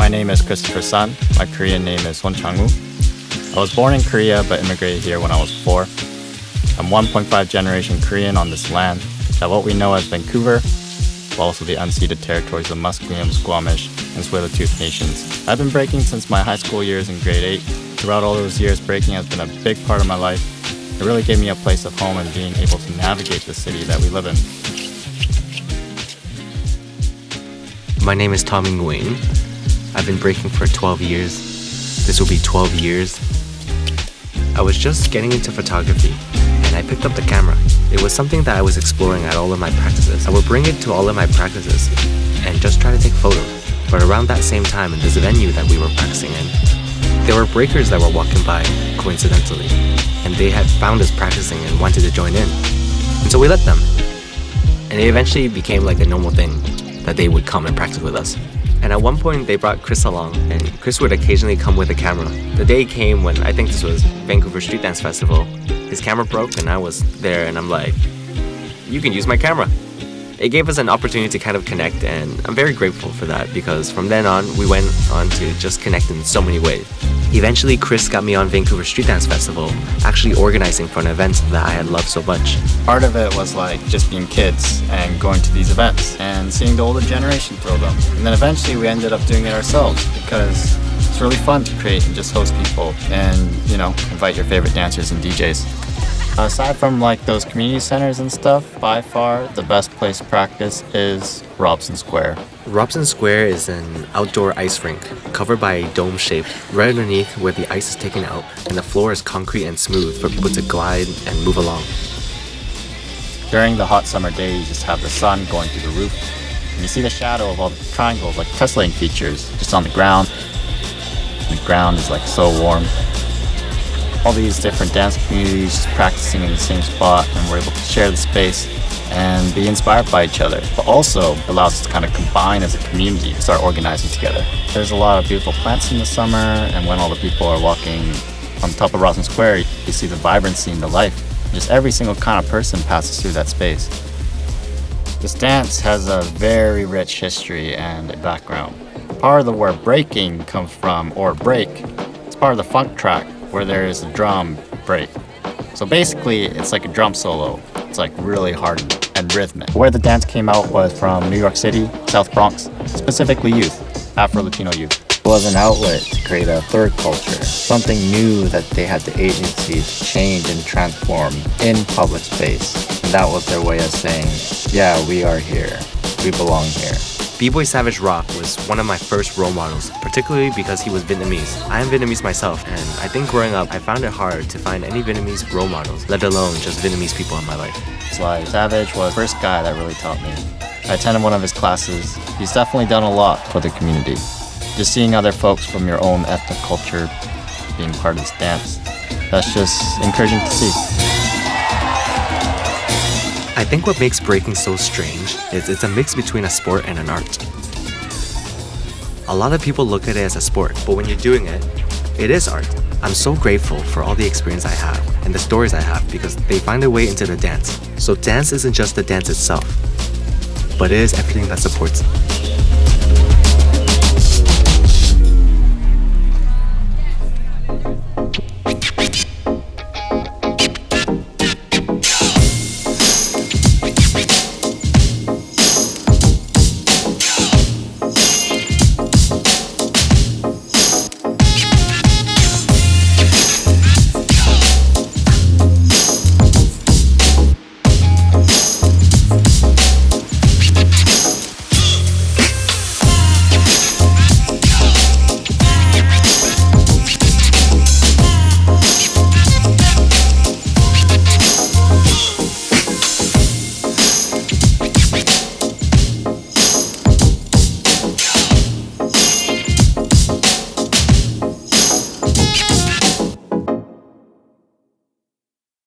My name is Christopher Sun. My Korean name is Won Chang-woo. I was born in Korea but immigrated here when I was 4. I'm 1.5 generation Korean on this land, that what we know as Vancouver, but also the unceded territories of Musqueam, Squamish, and Tsleil-Waututh nations. I've been breaking since my high school years in grade 8. Throughout all those years, breaking has been a big part of my life. It really gave me a place of home and being able to navigate the city that we live in. My name is Tommy Nguyen. I've been breaking for 12 years. This will be 12 years. I was just getting into photography and I picked up the camera. It was something that I was exploring at all of my practices. I would bring it to all of my practices and just try to take photos. But around that same time in this venue that we were practicing in, there were breakers that were walking by coincidentally, and they had found us practicing and wanted to join in. And so we let them. And it eventually became like a normal thing that they would come and practice with us. And at one point they brought Chris along, and Chris would occasionally come with a camera. The day came when I think this was Vancouver Street Dance Festival. His camera broke and I was there and I'm like, you can use my camera. It gave us an opportunity to kind of connect, and I'm very grateful for that because from then on we went on to just connect in so many ways. Eventually Chris got me on Vancouver Street Dance Festival, actually organizing for an event that I had loved so much. Part of it was like just being kids and going to these events and seeing the older generation throw them. And then eventually we ended up doing it ourselves because it's really fun to create and just host people and, invite your favorite dancers and DJs. Aside from like those community centers and stuff, by far the best place to practice is Robson Square. Robson Square is an outdoor ice rink covered by a dome shape right underneath where the ice is taken out and the floor is concrete and smooth for people to glide and move along. During the hot summer day, you just have the sun going through the roof and you see the shadow of all the triangles like tessellating features just on the ground. The ground is like so warm. All these different dance communities just practicing in the same spot, and we're able to share the space and be inspired by each other, but also allows us to kind of combine as a community and start organizing together. There's a lot of beautiful plants in the summer, and when all the people are walking on top of Robson Square, you see the vibrancy and the life. Just every single kind of person passes through that space. This dance has a very rich history and a background. Part of the word breaking comes from, or break, it's part of the funk track, where there is a drum break. So basically, it's like a drum solo. It's like really hard and rhythmic. Where the dance came out was from New York City, South Bronx, specifically youth, Afro-Latino youth. It was an outlet to create a third culture, something new that they had the agency to change and transform in public space. And that was their way of saying, yeah, we are here, we belong here. B-Boy Savage Rock was one of my first role models, particularly because he was Vietnamese. I am Vietnamese myself, and I think growing up, I found it hard to find any Vietnamese role models, let alone just Vietnamese people in my life. It's like Savage was the first guy that really taught me. I attended one of his classes. He's definitely done a lot for the community. Just seeing other folks from your own ethnic culture being part of this dance, that's just encouraging to see. I think what makes breaking so strange is it's a mix between a sport and an art. A lot of people look at it as a sport, but when you're doing it, it is art. I'm so grateful for all the experience I have and the stories I have because they find their way into the dance. So dance isn't just the dance itself, but it is everything that supports it.